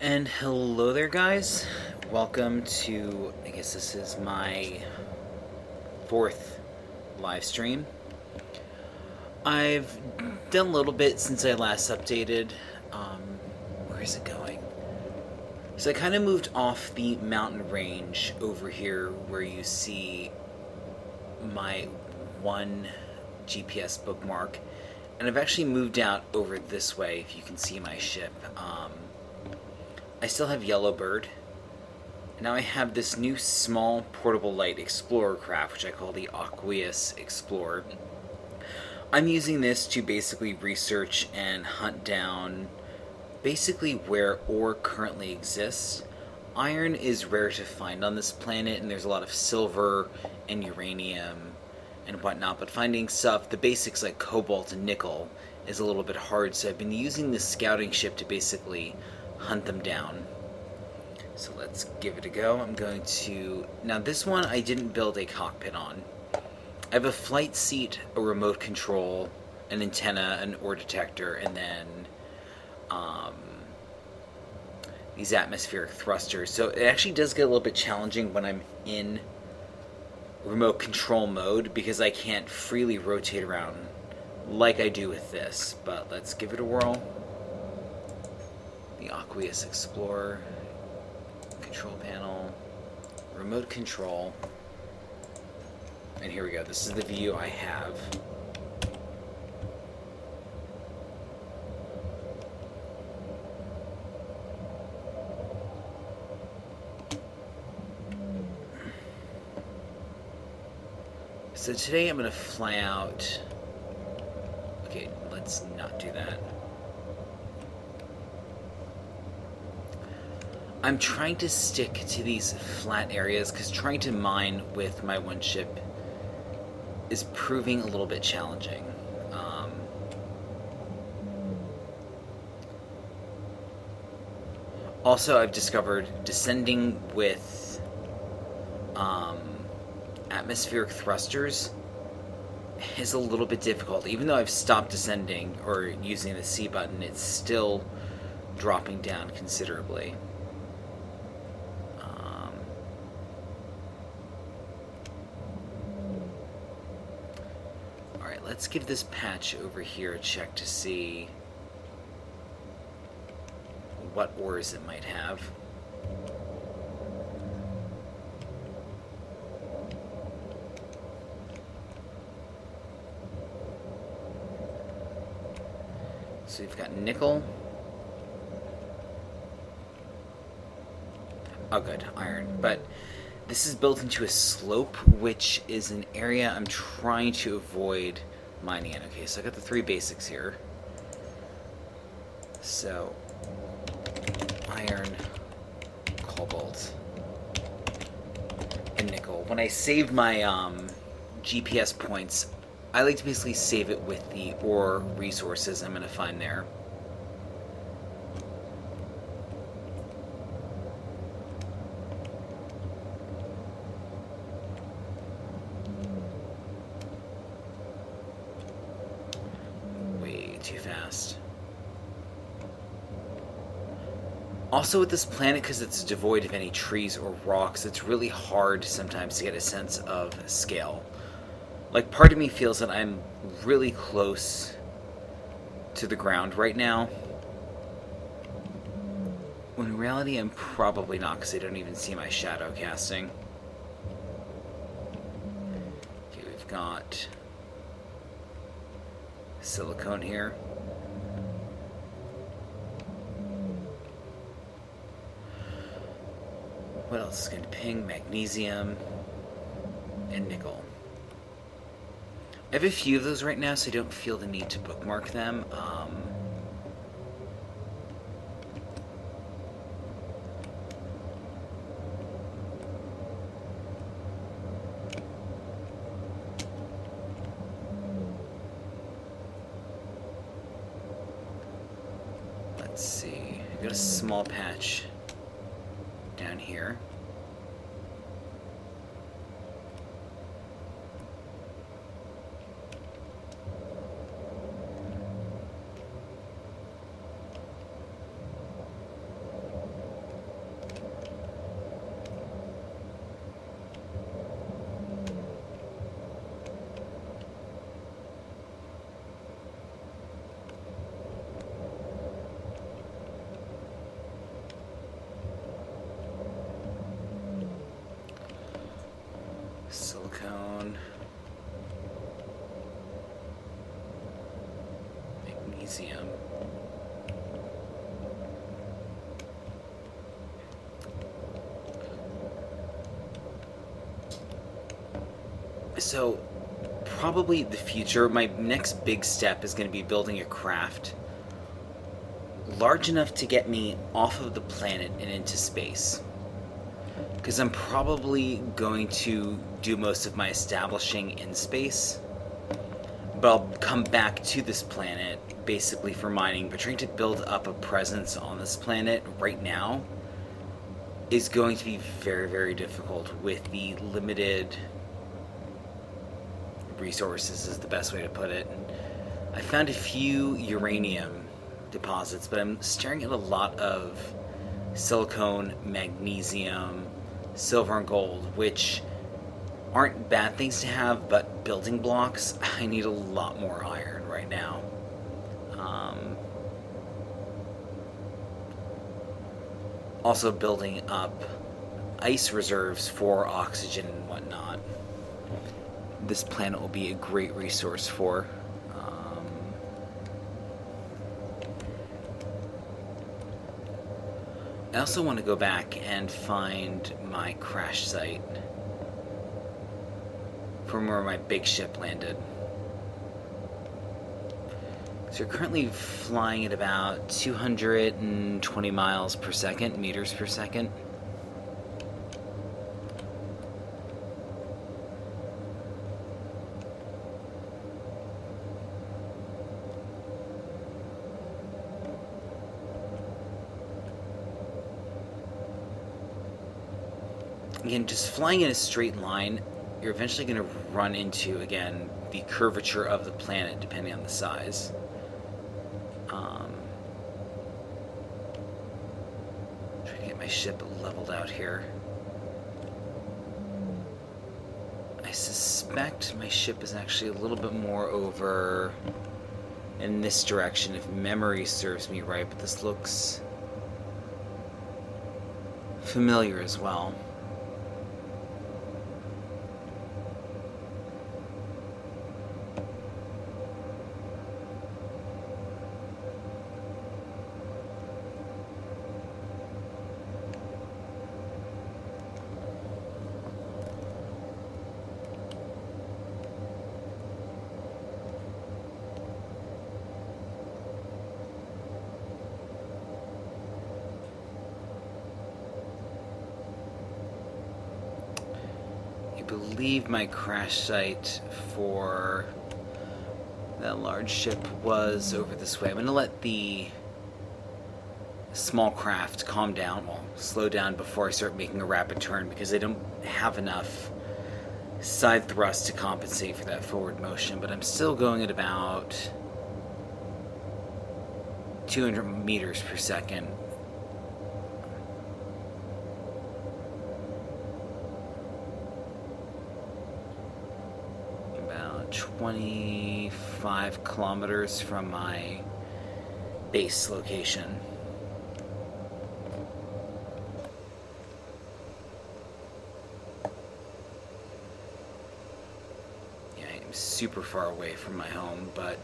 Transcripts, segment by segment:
And hello there, guys. Welcome to, I guess this is my fourth live stream. I've done a little bit since I last updated. Where is it going? So I kind of moved off the mountain range over here where you see my one GPS bookmark. And I've actually moved out over this way, if you can see my ship. I still have Yellowbird. Now I have this new small portable light explorer craft, which I call the Aqueous Explorer. I'm using this to basically research and hunt down basically where ore currently exists. Iron is rare to find on this planet, and there's a lot of silver and uranium and whatnot, but finding stuff, the basics like cobalt and nickel, is a little bit hard, so I've been using this scouting ship to basically hunt them down. So let's give it a go. I'm going to... Now this one I didn't build a cockpit on. I have a flight seat, a remote control, an antenna, an ore detector, and then these atmospheric thrusters. So it actually does get a little bit challenging when I'm in remote control mode because I can't freely rotate around like I do with this. But let's give it a whirl. The Aqueous Explorer, control panel, remote control, and here we go. This is the view I have. So today I'm going to fly out. Okay, let's not do that. I'm trying to stick to these flat areas because trying to mine with my one ship is proving a little bit challenging. Also, I've discovered descending with atmospheric thrusters is a little bit difficult. Even though I've stopped descending or using the C button, it's still dropping down considerably. Alright, let's give this patch over here a check to see what ores it might have. So we've got nickel. Oh good, iron. But this is built into a slope, which is an area I'm trying to avoid mining in. Okay, so I got the three basics here. So, iron, cobalt, and nickel. When I save my GPS points, I like to basically save it with the ore resources I'm going to find there. Way too fast. Also with this planet, because it's devoid of any trees or rocks, it's really hard sometimes to get a sense of scale. Like, part of me feels that I'm really close to the ground right now, when in reality I'm probably not, because I don't even see my shadow casting. Okay, we've got silicone here. What else is going to ping? Magnesium and nickel. I have a few of those right now, so I don't feel the need to bookmark them. Let's see. I've got a small patch down here. Silicone. Magnesium. So, probably the future, my next big step is going to be building a craft large enough to get me off of the planet and into space. Because I'm probably going to do most of my establishing in space. But I'll come back to this planet basically for mining. But trying to build up a presence on this planet right now is going to be very, very difficult with the limited resources, is the best way to put it. I found a few uranium deposits, but I'm staring at a lot of silicone, magnesium, silver, and gold, which aren't bad things to have, but building blocks, I need a lot more iron right now. Also building up ice reserves for oxygen and whatnot. This planet will be a great resource for. I also want to go back and find my crash site from where my big ship landed. So we're currently flying at about 220 miles per second, meters per second. Again, just flying in a straight line, you're eventually going to run into, again, the curvature of the planet, depending on the size. Trying to get my ship leveled out here. I suspect my ship is actually a little bit more over in this direction, if memory serves me right, but this looks familiar as well. I believe my crash site for that large ship was over this way. I'm going to let the small craft calm down, well, slow down before I start making a rapid turn, because I don't have enough side thrust to compensate for that forward motion, but I'm still going at about 200 meters per second. About 25 kilometers from my base location. Yeah, I'm super far away from my home, but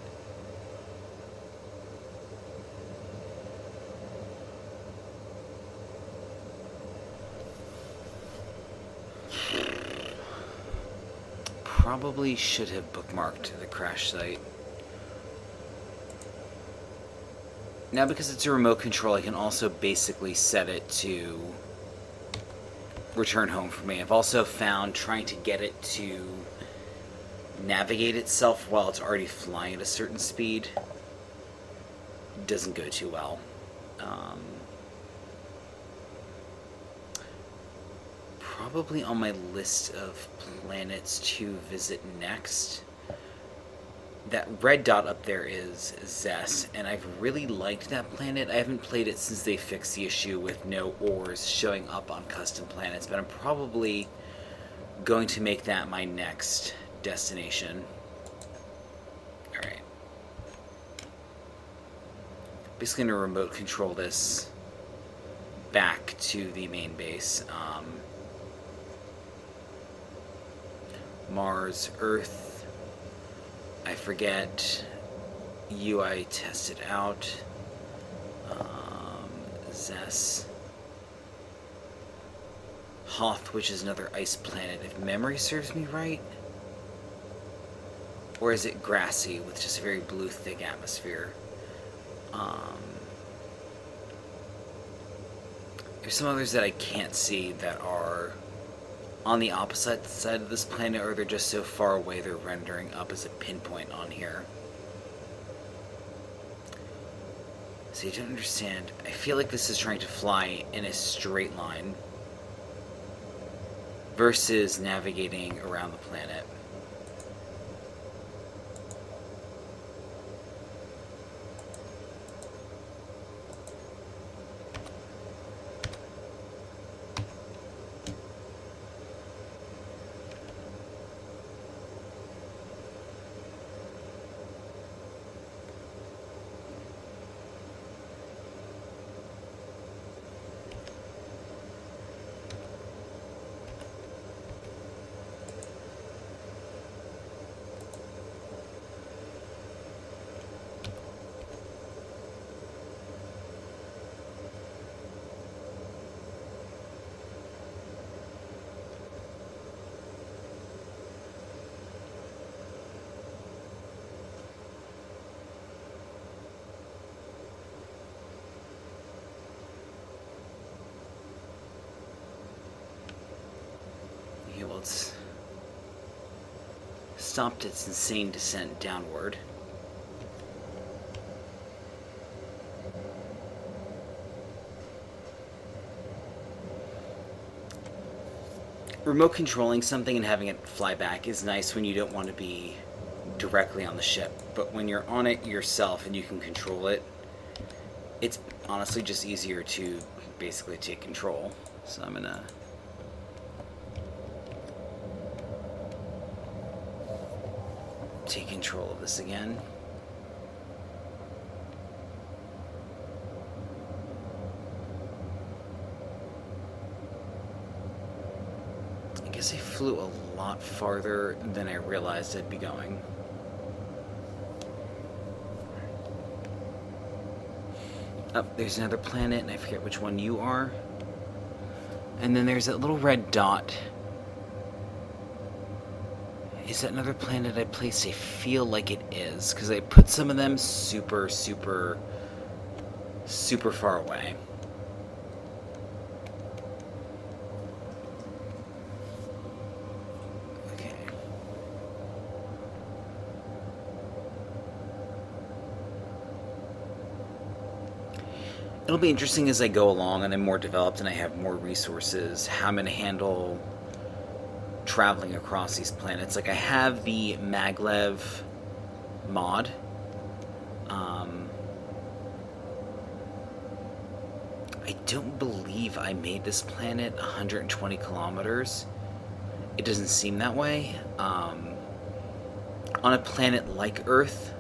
probably should have bookmarked the crash site. Now, because it's a remote control, I can also basically set it to return home for me. I've also found trying to get it to navigate itself while it's already flying at a certain speed doesn't go too well. Probably on my list of planets to visit next. That red dot up there is Zess, and I've really liked that planet. I haven't played it since they fixed the issue with no ores showing up on custom planets, but I'm probably going to make that my next destination. Alright. Basically going to remote control this back to the main base. Mars, Earth. I forget. You I tested out. Zess. Hoth, which is another ice planet, if memory serves me right. Or is it grassy with just a very blue, thick atmosphere? There's some others that I can't see that are on the opposite side of this planet, or they're just so far away they're rendering up as a pinpoint on here. So you don't understand. I feel like this is trying to fly in a straight line versus navigating around the planet. Well, it's stopped its insane descent downward. Remote controlling something and having it fly back is nice when you don't want to be directly on the ship, but when you're on it yourself and you can control it, it's honestly just easier to basically take control. So I'm gonna take control of this again. I guess I flew a lot farther than I realized I'd be going. Oh, there's another planet, and I forget which one you are. And then there's that little red dot. Is that another planet I placed? I feel like it is, because I put some of them super far away. Okay. It'll be interesting as I go along and I'm more developed and I have more resources, how I'm going to handle traveling across these planets. Like, I have the maglev mod. I don't believe I made this planet 120 kilometers. It doesn't seem that way. On a planet like Earth,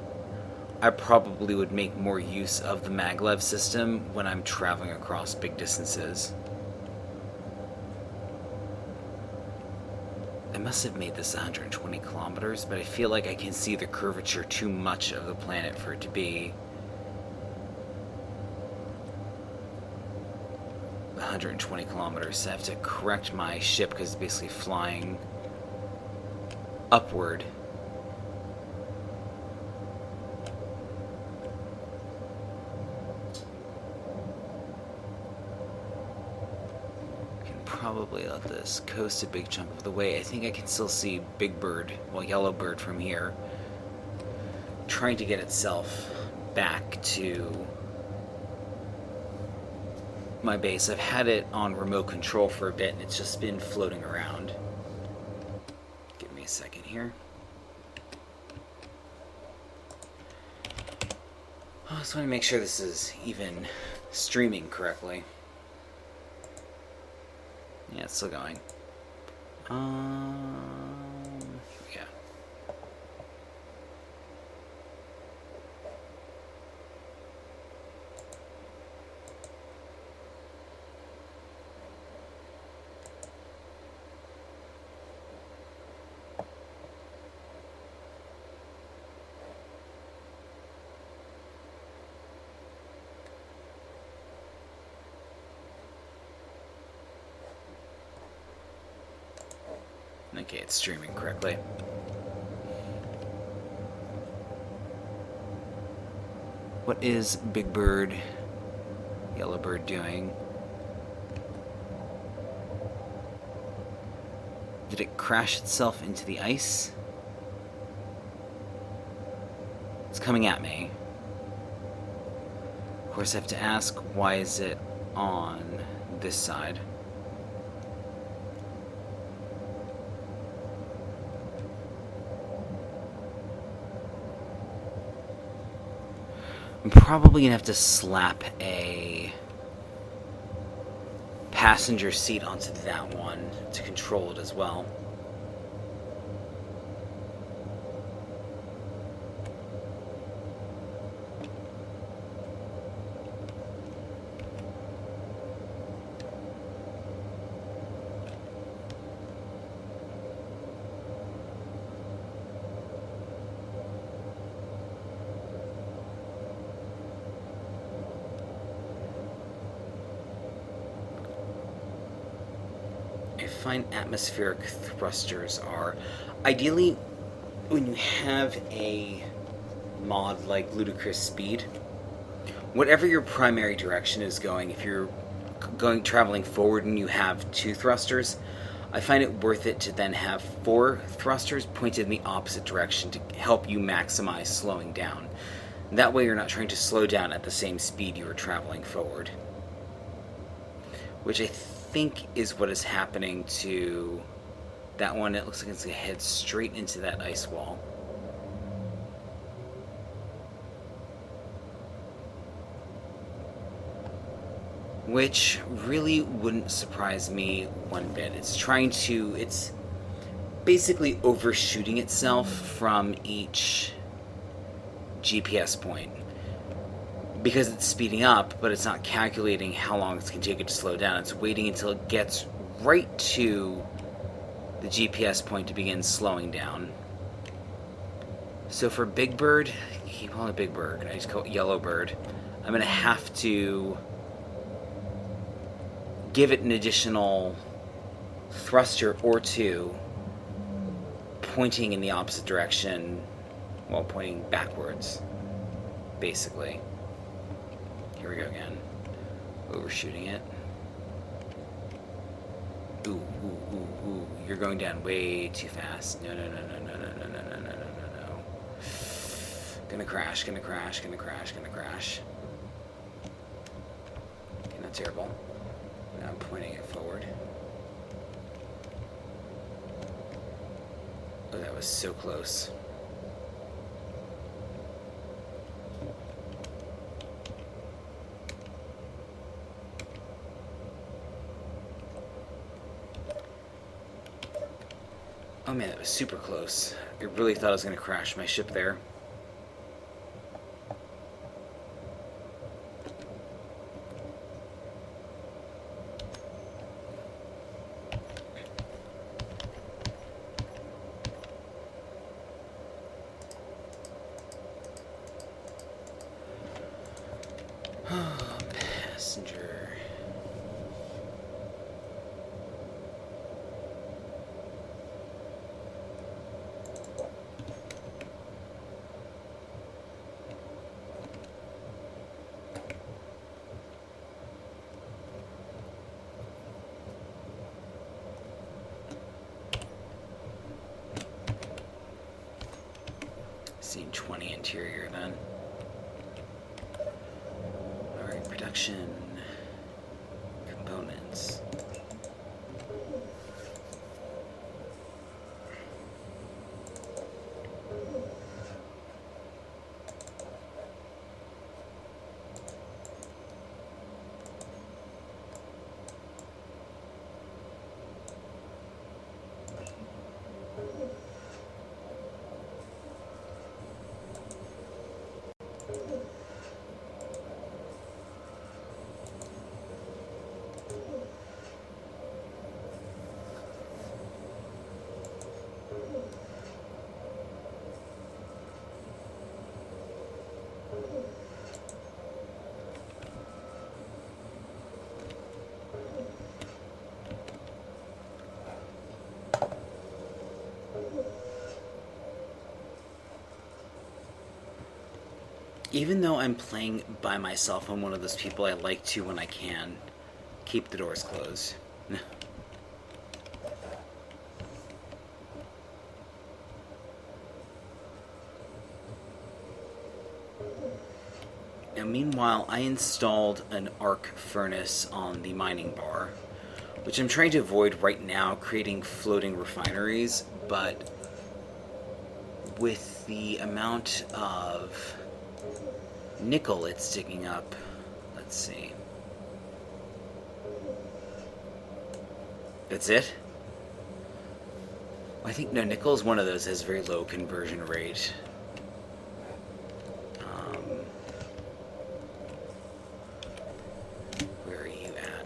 I probably would make more use of the maglev system when I'm traveling across big distances. I must have made this 120 kilometers, but I feel like I can see the curvature too much of the planet for it to be 120 kilometers. So I have to correct my ship because it's basically flying upward. Probably let this coast a big chunk of the way. I think I can still see Big Bird, well, Yellow Bird from here, trying to get itself back to my base. I've had it on remote control for a bit and it's just been floating around. Give me a second here. I just want to make sure this is even streaming correctly. Yeah, it's still going. Here we go. Okay, it's streaming correctly. What is Big Bird, Yellow Bird doing? Did it crash itself into the ice? It's coming at me. Of course, I have to ask, why is it on this side? I'm probably gonna have to slap a passenger seat onto that one to control it as well. Find atmospheric thrusters are. Ideally, when you have a mod like Ludicrous Speed, whatever your primary direction is going, if you're traveling forward and you have 2 thrusters, I find it worth it to then have 4 thrusters pointed in the opposite direction to help you maximize slowing down. That way you're not trying to slow down at the same speed you are traveling forward. Which I think is what is happening to that one. It looks like it's going to head straight into that ice wall. Which really wouldn't surprise me one bit. It's basically overshooting itself from each GPS point. Because it's speeding up, but it's not calculating how long it's going to take it to slow down. It's waiting until it gets right to the GPS point to begin slowing down. So for Big Bird, I keep calling it Big Bird, I just call it Yellow Bird, I'm going to have to give it an additional thruster or 2, pointing in the opposite direction, while pointing backwards, basically. Here we go again. Overshooting it. Ooh, ooh, ooh, ooh. You're going down way too fast. No, no, no, no, no, no, no, no, no, no, no, no, no. Gonna crash, gonna crash, gonna crash, gonna crash. Okay, not terrible. Now I'm pointing it forward. Oh, that was so close. Oh man, that was super close. I really thought I was going to crash my ship there. Passenger. Scene 20 interior then. Alright, production. Components. Even though I'm playing by myself, I'm one of those people I like to, when I can, keep the doors closed. Now, meanwhile, I installed an arc furnace on the mining bar, which I'm trying to avoid right now, creating floating refineries, but with the amount of nickel it's digging up, let's see. That's it? I think, no, nickel is one of those that has very low conversion rate. Where are you at?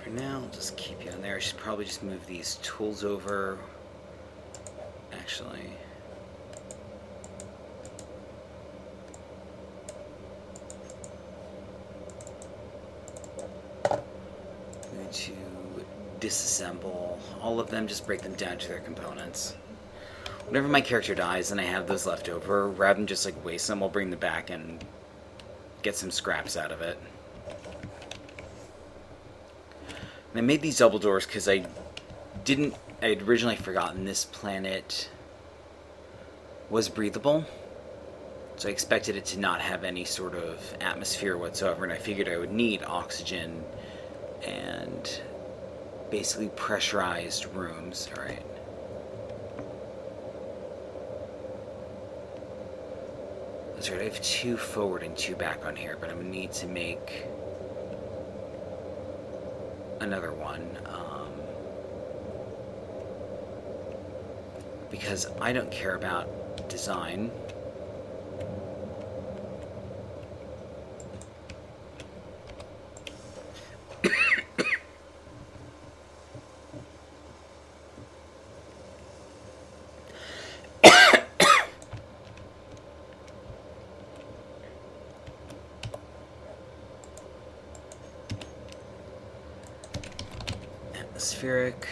For now, I'll just keep you in there. I should probably just move these tools over. Actually, I'm going to disassemble all of them, just break them down to their components. Whenever my character dies and I have those left over, rather than just like waste them, I'll bring them back and get some scraps out of it. And I made these double doors because I had originally forgotten this planet was breathable. So I expected it to not have any sort of atmosphere whatsoever, and I figured I would need oxygen and basically pressurized rooms. Alright. That's right, I have 2 forward and 2 back on here, but I'm going to need to make another one. Because I don't care about design. Atmospheric.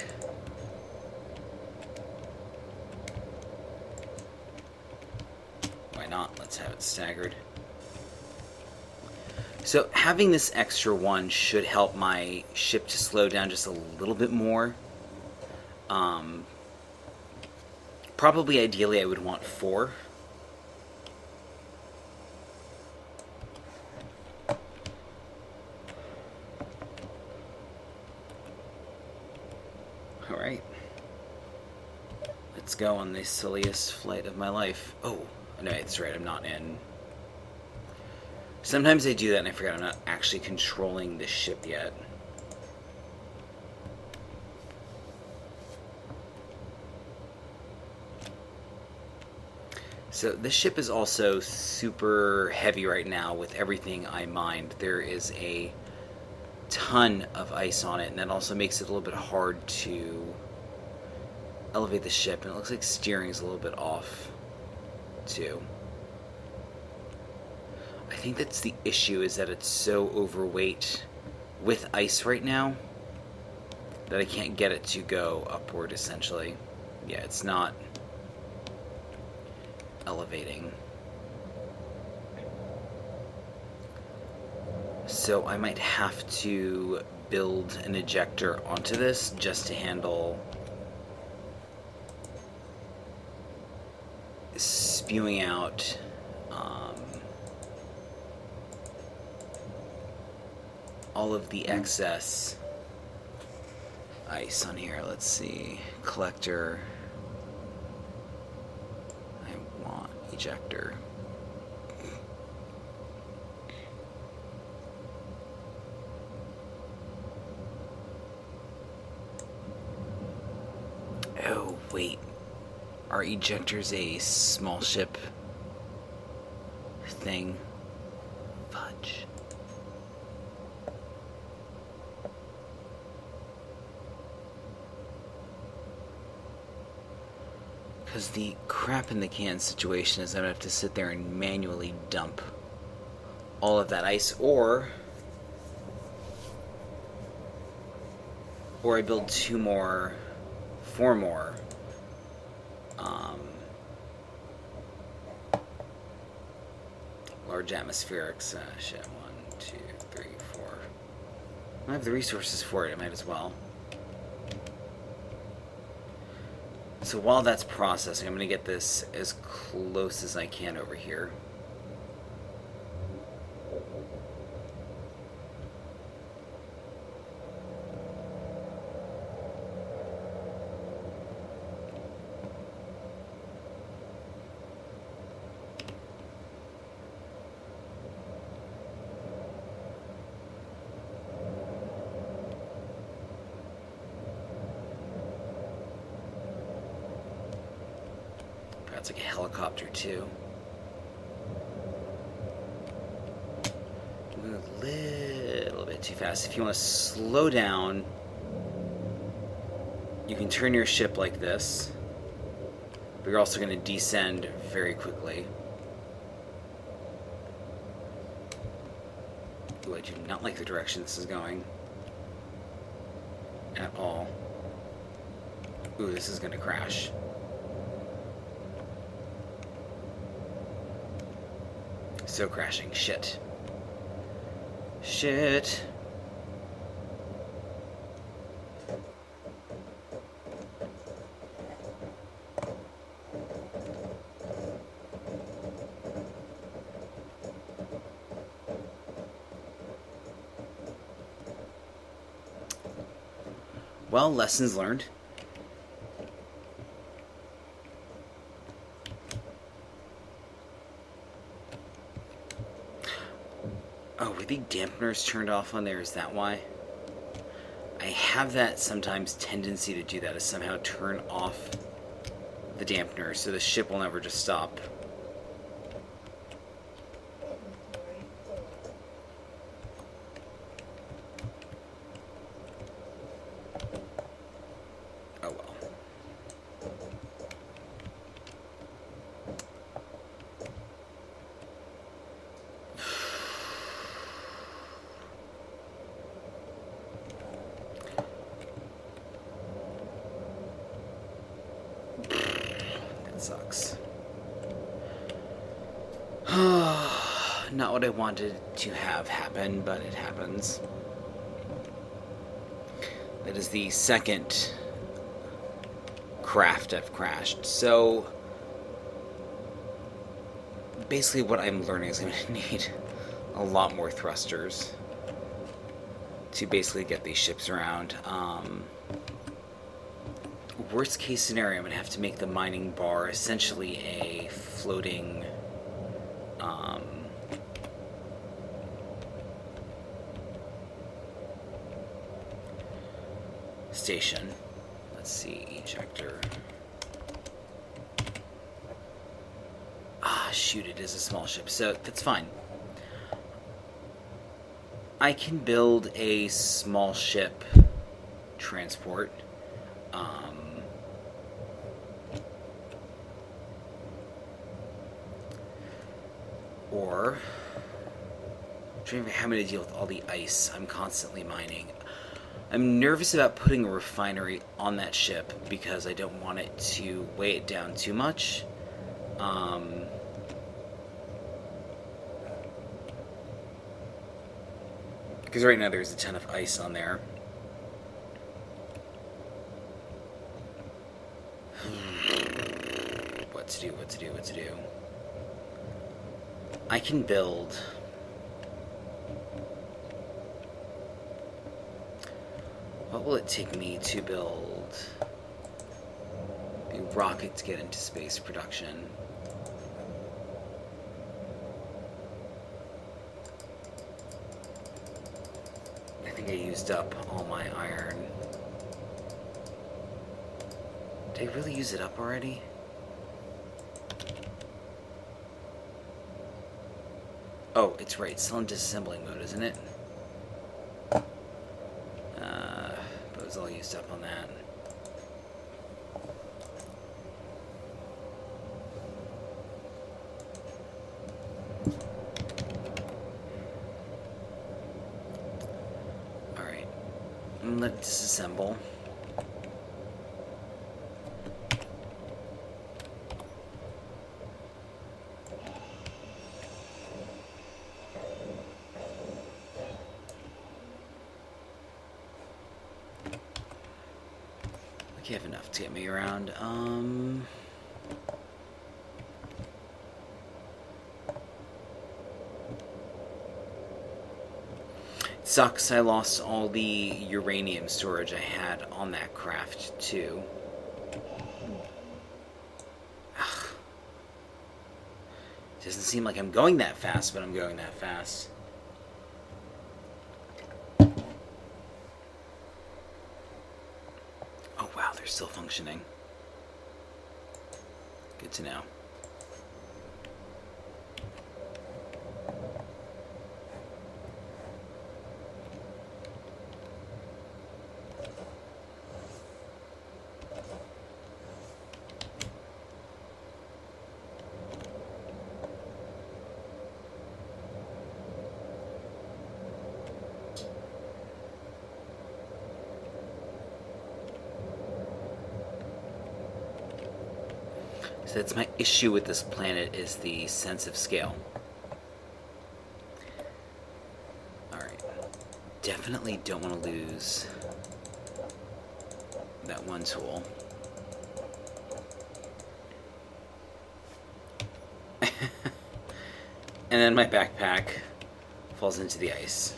Why not? Let's have it staggered. So having this extra one should help my ship to slow down just a little bit more. Probably, ideally, I would want 4. Alright. Let's go on the silliest flight of my life. Oh, no, that's right, I'm not in. Sometimes I do that and I forget I'm not actually controlling the ship yet. So this ship is also super heavy right now with everything I mined. There is a ton of ice on it, and that also makes it a little bit hard to elevate the ship, and it looks like steering is a little bit off too. I think that's the issue, is that it's so overweight with ice right now that I can't get it to go upward, essentially. Yeah, it's not elevating. So I might have to build an ejector onto this just to handle spewing out all of the excess ice on here. Let's see. Collector. I want ejector. Are ejectors a small ship thing? Fudge. Because the crap in the can situation is I'm going to have to sit there and manually dump all of that ice, or I build 4 more large atmospherics. Shit, 1, 2, 3, 4. I have the resources for it, I might as well. So while that's processing, I'm going to get this as close as I can over here. It's like a helicopter too. Move a little bit too fast. If you want to slow down, you can turn your ship like this, but you're also going to descend very quickly. Ooh, I do not like the direction this is going at all. Ooh, this is going to crash. So crashing. Shit. Shit. Well, lessons learned. Oh, were the dampeners turned off on there? Is that why? I have that sometimes tendency to do that, is somehow turn off the dampener so the ship will never just stop. Oh well. Sucks. Not what I wanted to have happen, but it happens. That is the second craft I've crashed. So basically what I'm learning is I'm going to need a lot more thrusters to basically get these ships around. Worst case scenario, I'm going to have to make the mining bar essentially a floating station. Let's see, ejector. Ah, shoot, it is a small ship, so that's fine. I can build a small ship transport. Or I'm trying to figure out how I'm going to deal with all the ice I'm constantly mining. I'm nervous about putting a refinery on that ship because I don't want it to weigh it down too much. Because right now there's a ton of ice on there. What to do? I can build... What will it take me to build a rocket to get into space production? I think I used up all my iron. Did I really use it up already? Oh, it's right. It's still in disassembling mode, isn't it? But it was all used up on that. Alright. Let it disassemble. I have enough to get me around. It sucks I lost all the uranium storage I had on that craft, too. Ugh. Doesn't seem like I'm going that fast, but I'm going that fast. They're still functioning. Good to know. So that's my issue with this planet, is the sense of scale. Alright. Definitely don't want to lose that one tool. And then my backpack falls into the ice.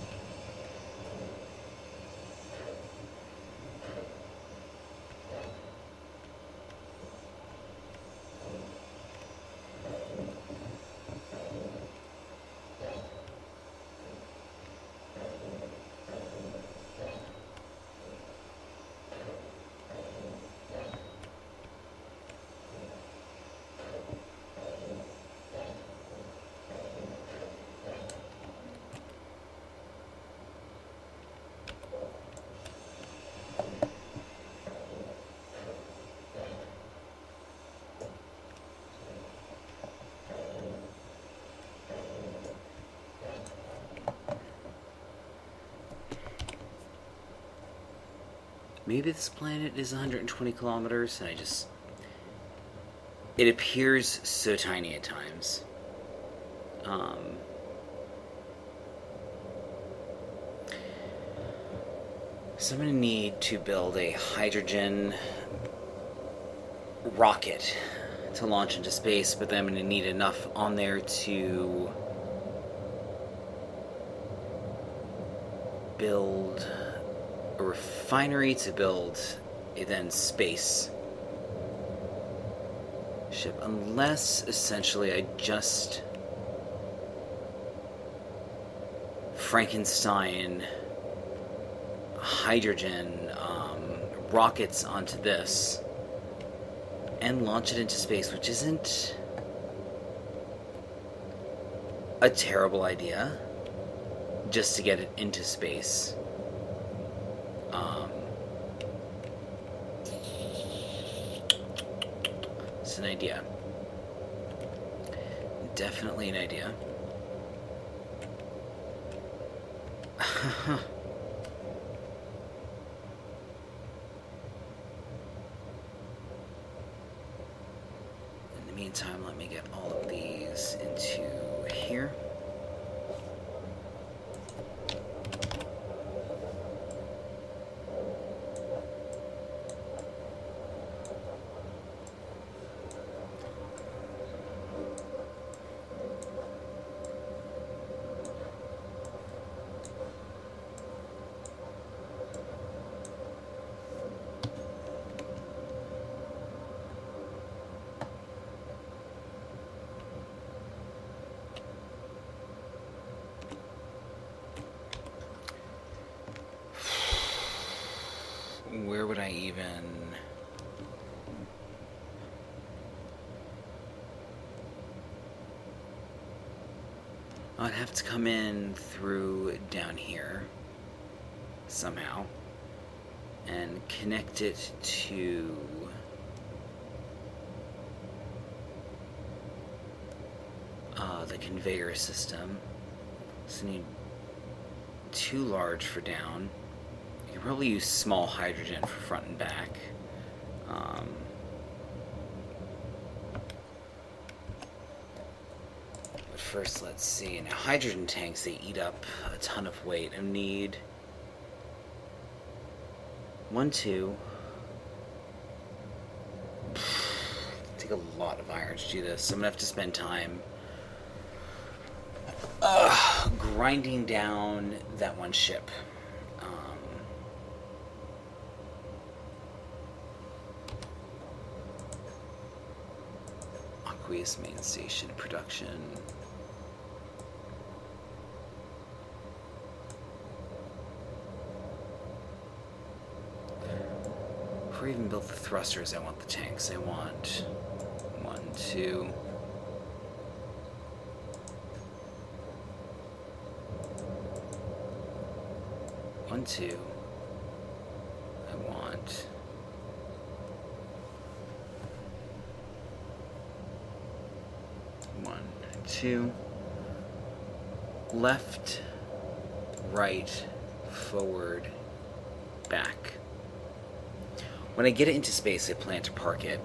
Maybe this planet is 120 kilometers, and it appears so tiny at times. So I'm going to need to build a hydrogen rocket to launch into space, but then I'm going to need enough on there to build a refinery to build a then space ship, unless essentially I just Frankenstein hydrogen rockets onto this and launch it into space, which isn't a terrible idea, just to get it into space. It's an idea. Definitely an idea. In the meantime, let me get all of these into here. Where would I even... I'd have to come in through down here somehow and connect it to the conveyor system. So I need too large for down. You can probably use small hydrogen for front and back. But first, let's see. Now, hydrogen tanks, they eat up a ton of weight. I need 1, 2. Take a lot of iron to do this. I'm gonna have to spend time grinding down that one ship. Aqueous main station production. Before I even build the thrusters, I want the tanks. I want 1, 2. One, 2. I want 1, 2. Left, right, forward, back. When I get it into space, I plan to park it.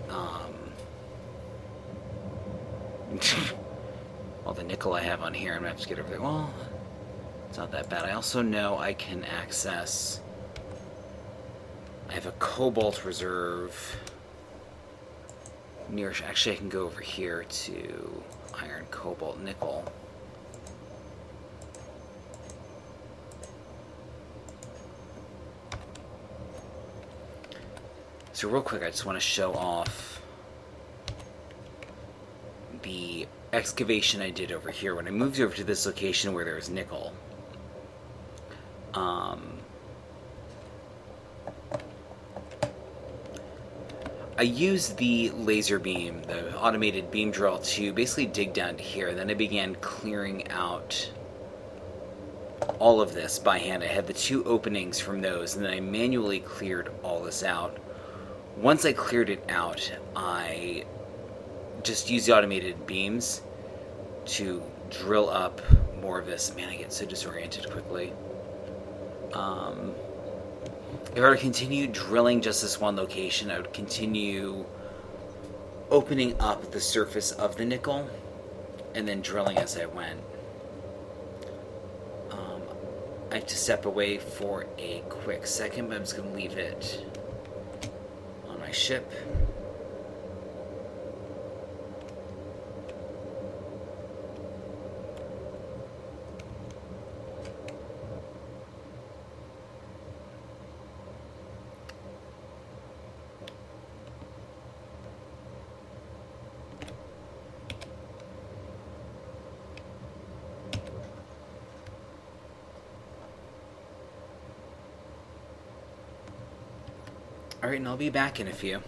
All the nickel I have on here, I'm gonna have to get over there. Well, it's not that bad. I also know I can access. I have a cobalt reserve near. Actually, I can go over here to iron, cobalt, nickel. So real quick, I just want to show off the excavation I did over here. When I moved over to this location where there was nickel, I used the laser beam, the automated beam drill, to basically dig down to here. Then I began clearing out all of this by hand. I had the 2 openings from those, and then I manually cleared all this out. Once I cleared it out, I just used the automated beams to drill up more of this. Man, I get so disoriented quickly. If I were to continue drilling just this one location, I would continue opening up the surface of the nickel and then drilling as I went. I have to step away for a quick second, but I'm just going to leave it on my ship. Alright, and I'll be back in a few.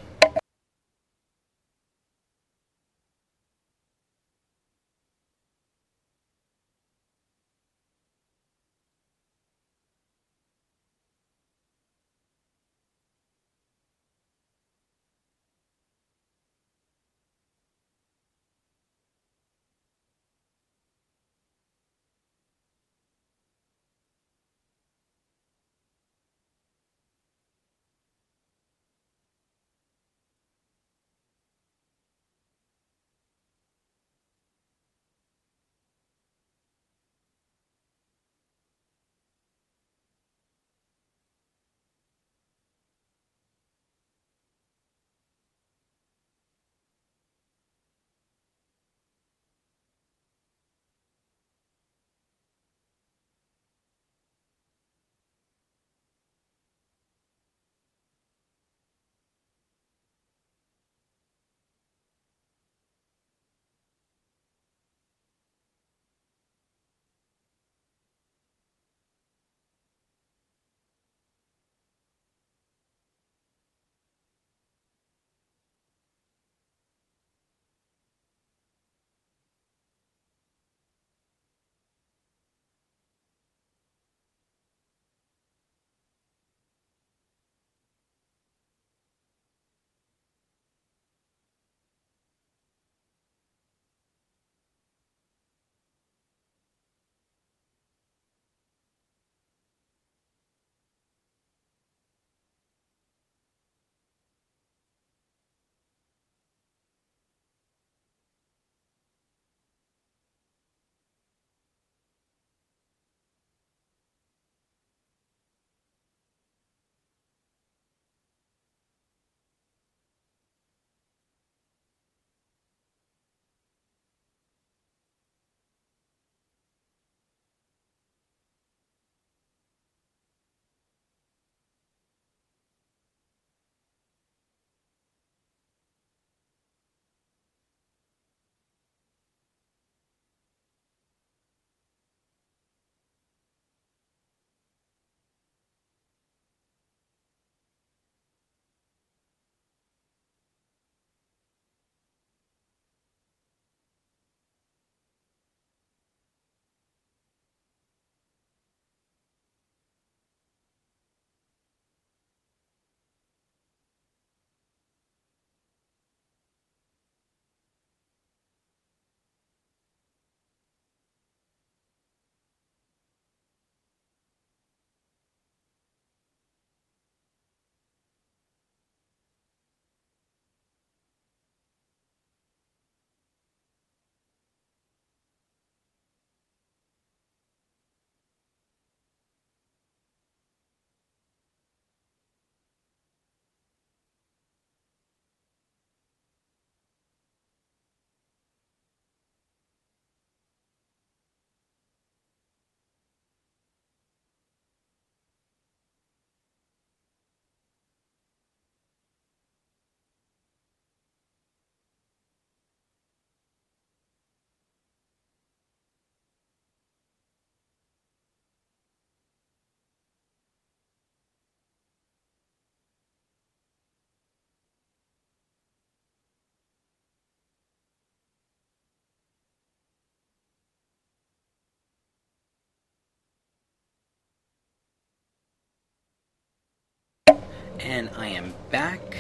And I am back.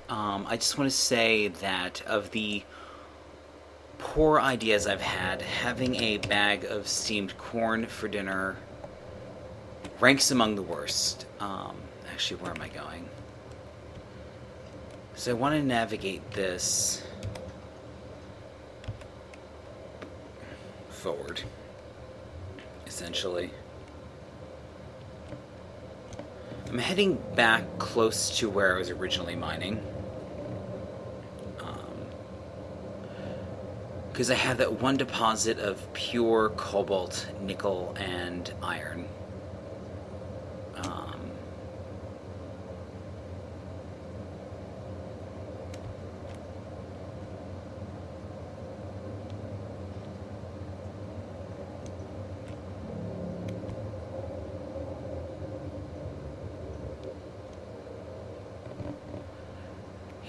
I just want to say that of the poor ideas I've had, having a bag of steamed corn for dinner ranks among the worst. Actually, where am I going? So I want to navigate this forward, essentially. I'm heading back close to where I was originally mining. Because I have that one deposit of pure cobalt, nickel, and iron.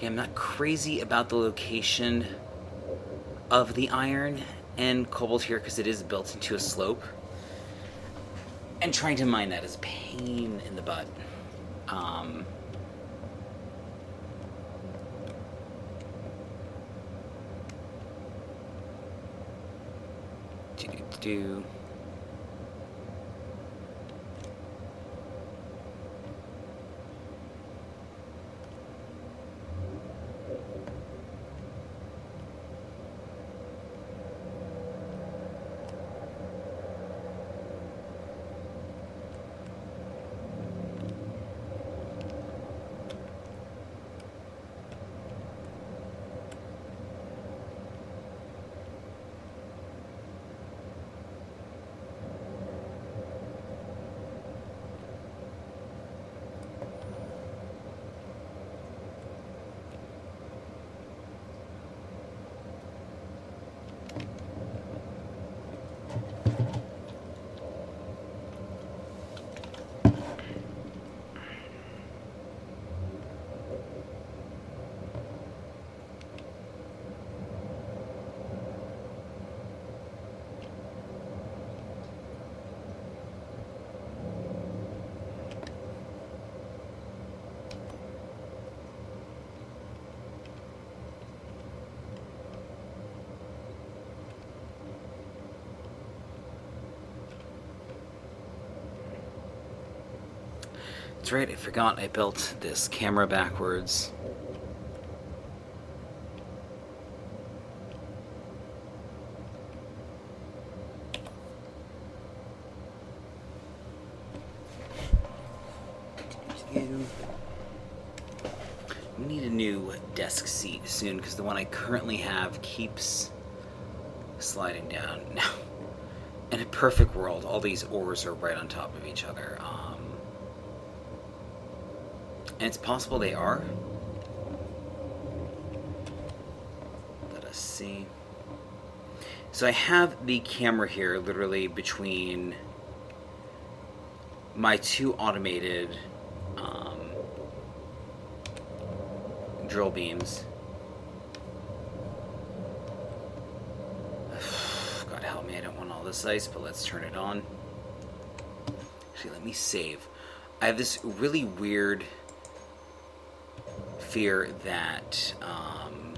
Yeah, I'm not crazy about the location of the iron and cobalt here because it is built into a slope. And trying to mine that is a pain in the butt. Do. That's right, I forgot I built this camera backwards. We need a new desk seat soon because the one I currently have keeps sliding down. Now, in a perfect world, all these ores are right on top of each other. And it's possible they are. Let us see. So I have the camera here literally between my two automated drill beams. God help me, I don't want all this ice, but let's turn it on. Actually, let me save. I have this really weird fear that I'm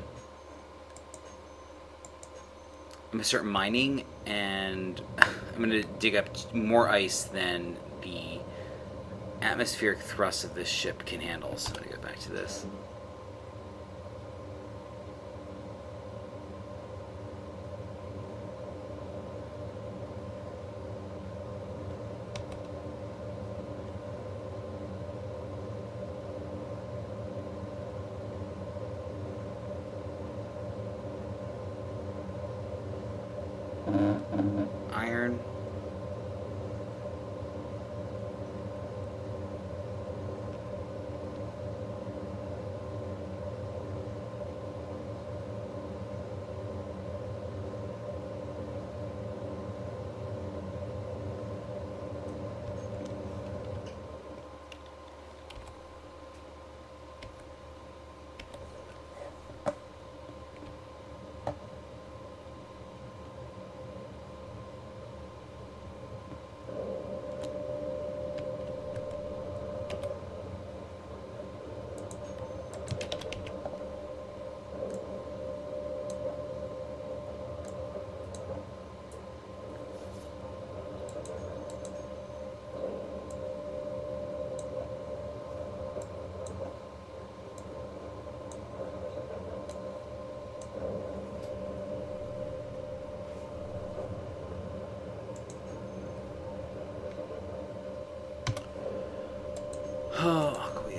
going to start mining and I'm going to dig up more ice than the atmospheric thrust of this ship can handle. So I'm going to go back to this. Iron.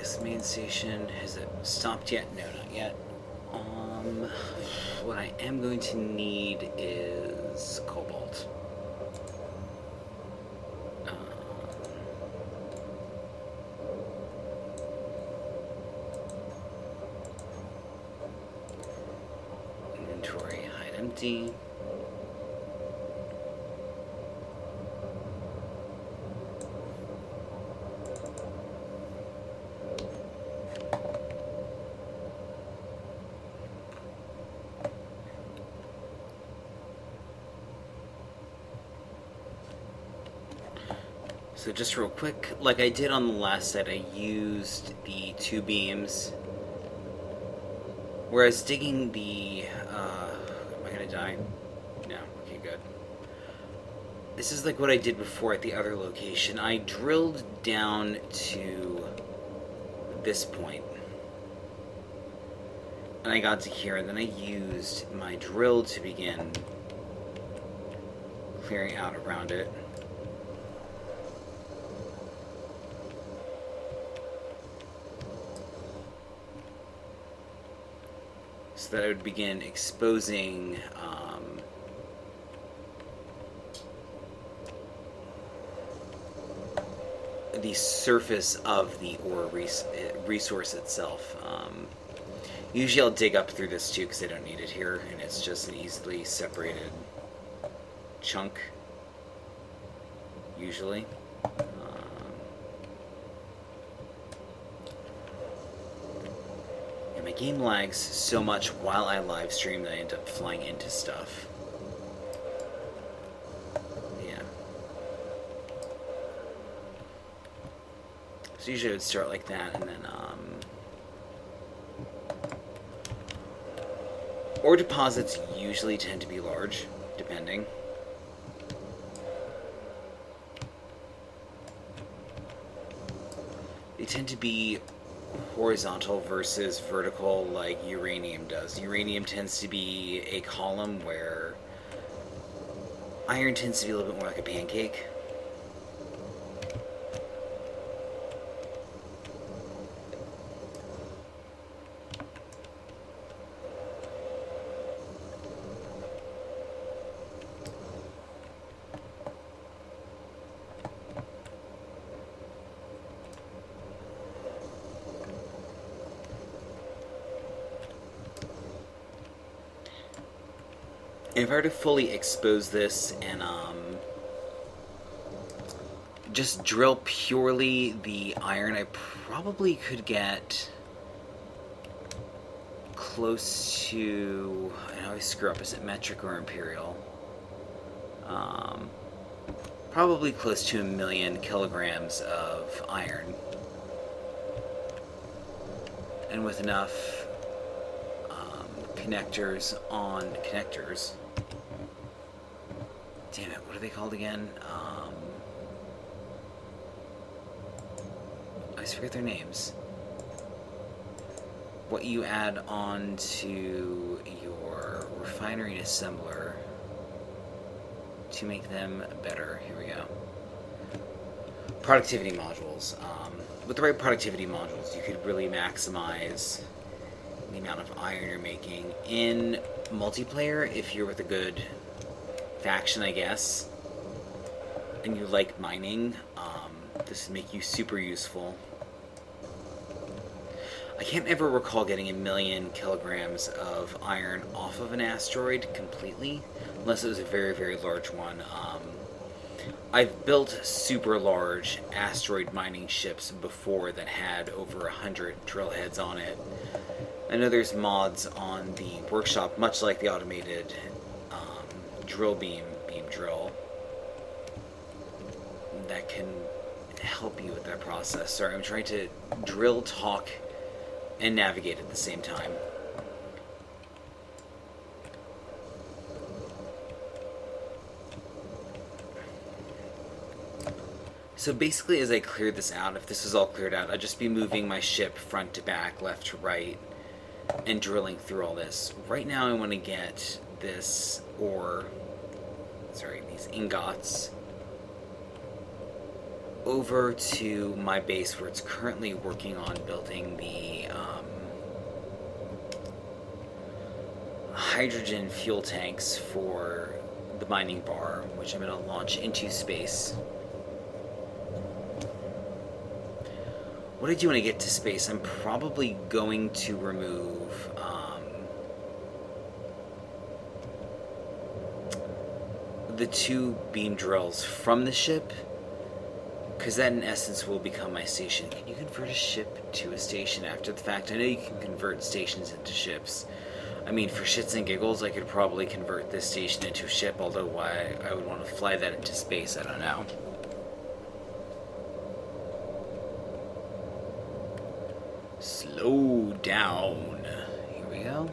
guess main station, has it stopped yet? No, not yet. What I am going to need is cobalt. Inventory, hide empty. So just real quick, like I did on the last set, I used the 2 beams. Whereas digging the... am I gonna die? No, okay, good. This is like what I did before at the other location. I drilled down to this point. And I got to here, and then I used my drill to begin clearing out around it. So that I would begin exposing the surface of the ore resource itself. Usually I'll dig up through this too because I don't need it here, and it's just an easily separated chunk, usually. My game lags so much while I live stream that I end up flying into stuff. Yeah. So usually I would start like that, and then ore deposits usually tend to be large, depending. They tend to be horizontal versus vertical like uranium does. Uranium tends to be a column where iron tends to be a little bit more like a pancake. If I were to fully expose this and just drill purely the iron, I probably could get close to, I always screw up, is it metric or imperial? Probably close to 1,000,000 kilograms of iron. And with enough connectors on connectors. Damn it, what are they called again? I always forget their names. What you add on to your refinery and assembler to make them better. Here we go. Productivity modules. With the right productivity modules, you could really maximize the amount of iron you're making. In multiplayer, if you're with a good faction, I guess, and you like mining, this would make you super useful. I can't ever recall getting 1,000,000 kilograms of iron off of an asteroid completely, unless it was a very, very large one. I've built super large asteroid mining ships before that had over 100 drill heads on it. I know there's mods on the workshop, much like the automated drill beam drill, that can help you with that process. Sorry, I'm trying to drill, talk, and navigate at the same time. So basically, as I clear this out, if this is all cleared out, I'd just be moving my ship front to back, left to right, and drilling through all this. Right now I want to get this ore, these ingots, over to my base where it's currently working on building the hydrogen fuel tanks for the mining bar, which I'm going to launch into space. What I do when I get to space, I'm probably going to remove the 2 beam drills from the ship, because that in essence will become my station. Can you convert a ship to a station after the fact? I know you can convert stations into ships. I mean, for shits and giggles, I could probably convert this station into a ship, although why I would want to fly that into space, I don't know. Slow down. Here we go.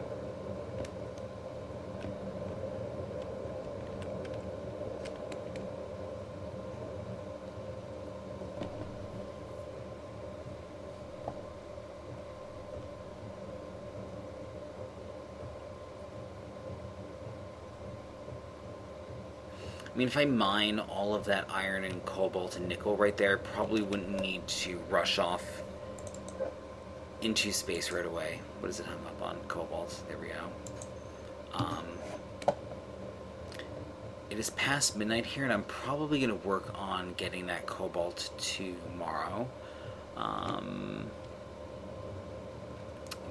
I mean, if I mine all of that iron and cobalt and nickel right there, probably wouldn't need to rush off into space right away. What is it I'm up on? Cobalt. There we go. It is past midnight here, and I'm probably going to work on getting that cobalt tomorrow.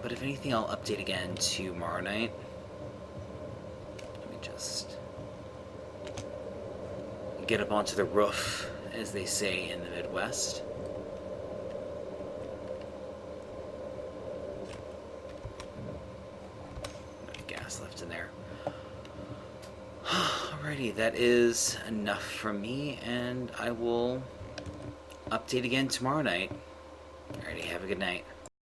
But if anything, I'll update again tomorrow night. Let me just get up onto the roof, as they say in the Midwest. Gas left in there. Alrighty, that is enough from me, and I will update again tomorrow night. Alrighty, have a good night.